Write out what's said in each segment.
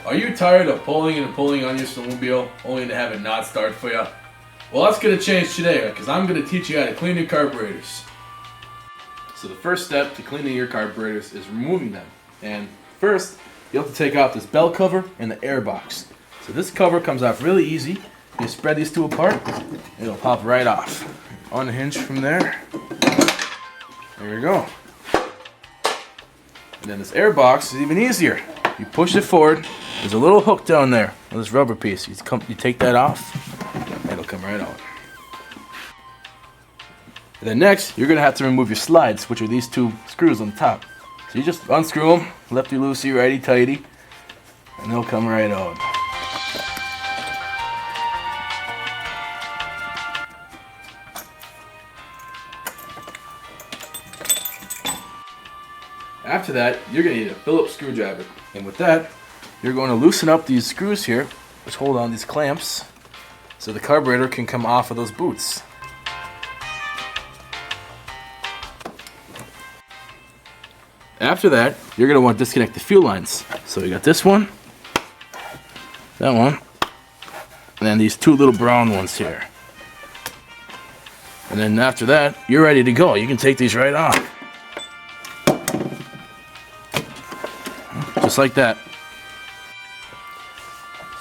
Are you tired of pulling and pulling on your snowmobile only to have it not start for you? Well, that's going to change today because I'm going to teach you how to clean your carburetors. So the first step to cleaning your carburetors is removing them. And first, you have to take off this belt cover and the air box. So this cover comes off really easy. You spread these two apart, it'll pop right off. Unhinge from there. There we go. And then this air box is even easier. You push it forward. There's a little hook down there with this rubber piece. You take that off, it'll come right out. And then next, you're gonna have to remove your slides, which are these two screws on the top. So you just unscrew them, lefty loosey, righty tighty, and they'll come right out. After that, you're going to need a Phillips screwdriver. And with that, you're going to loosen up these screws here, which hold on these clamps, so the carburetor can come off of those boots. After that, you're going to want to disconnect the fuel lines. So you got this one, that one, and then these two little brown ones here. And then after that, you're ready to go. You can take these right off. Just like that.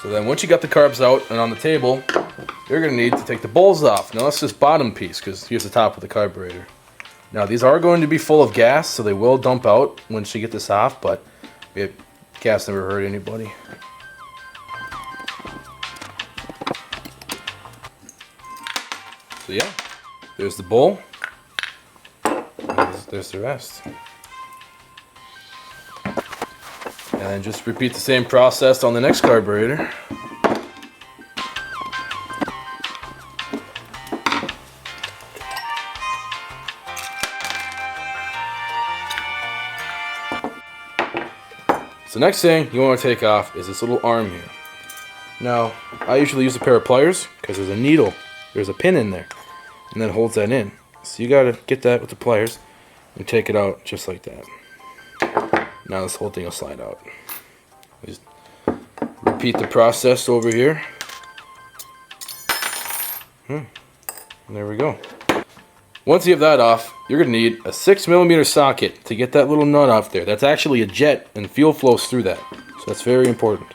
So then once you got the carbs out and on the table, you're going to need to take the bowls off. Now that's this bottom piece, because here's the top of the carburetor. Now these are going to be full of gas, so they will dump out once you get this off, but gas never hurt anybody. So yeah, there's the bowl. There's the rest. And then just repeat the same process on the next carburetor. So next thing you want to take off is this little arm here. Now, I usually use a pair of pliers because there's a needle, there's a pin in there, and that holds that in. So you gotta get that with the pliers and take it out just like that. Now this whole thing will slide out. Just repeat the process over here. And there we go. Once you have that off, you're going to need a 6mm socket to get that little nut off there. That's actually a jet, and fuel flows through that. So that's very important.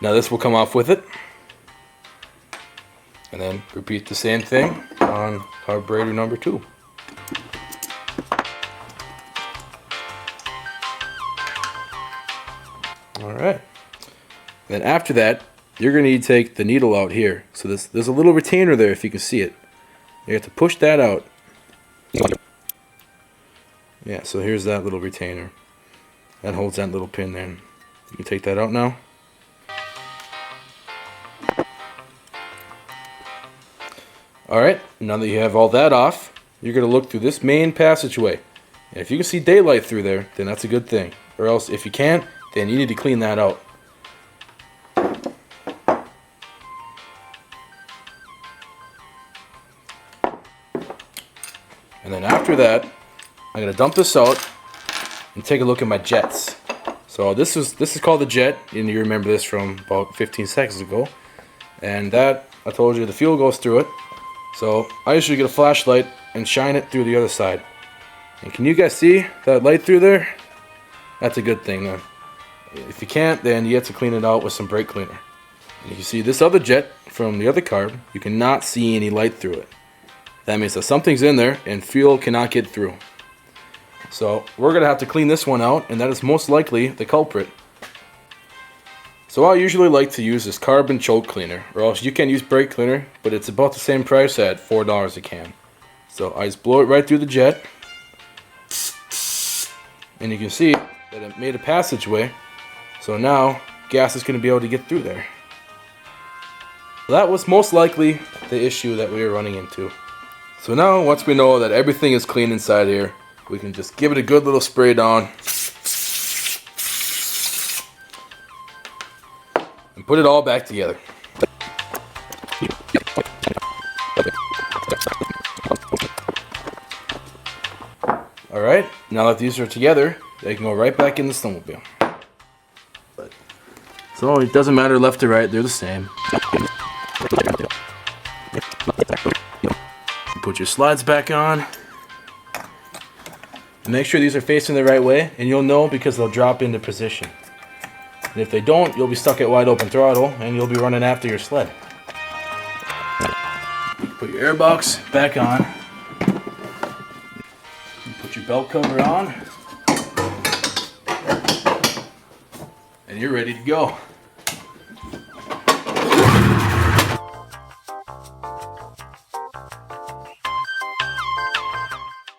Now this will come off with it. And then repeat the same thing on carburetor number 2. Alright. Then after that, you're going to need to take the needle out here. So there's a little retainer there if you can see it. You have to push that out. Yeah, so here's that little retainer. That holds that little pin there. You can take that out now. Alright, now that you have all that off, you're going to look through this main passageway. And if you can see daylight through there, then that's a good thing. Or else, if you can't, then you need to clean that out. And then after that, I'm going to dump this out and take a look at my jets. So this is called the jet, and you remember this from about 15 seconds ago. And that, I told you, the fuel goes through it. So I usually get a flashlight and shine it through the other side. And can you guys see that light through there? That's a good thing then. If you can't, then you have to clean it out with some brake cleaner. And if you see this other jet from the other carb, you cannot see any light through it. That means that something's in there and fuel cannot get through. So we're going to have to clean this one out, and that is most likely the culprit. So I usually like to use this carbon choke cleaner, or else you can use brake cleaner, but it's about the same price at $4 a can. So I just blow it right through the jet, and you can see that it made a passageway. So now gas is going to be able to get through there. That was most likely the issue that we were running into. So now once we know that everything is clean inside here, we can just give it a good little spray down and put it all back together. Alright, now that these are together, they can go right back in the snowmobile. So it doesn't matter left or right, they're the same. Put your slides back on. And make sure these are facing the right way, and you'll know because they'll drop into position. And if they don't, you'll be stuck at wide open throttle and you'll be running after your sled. Put your air box back on. Put your belt cover on. And you're ready to go.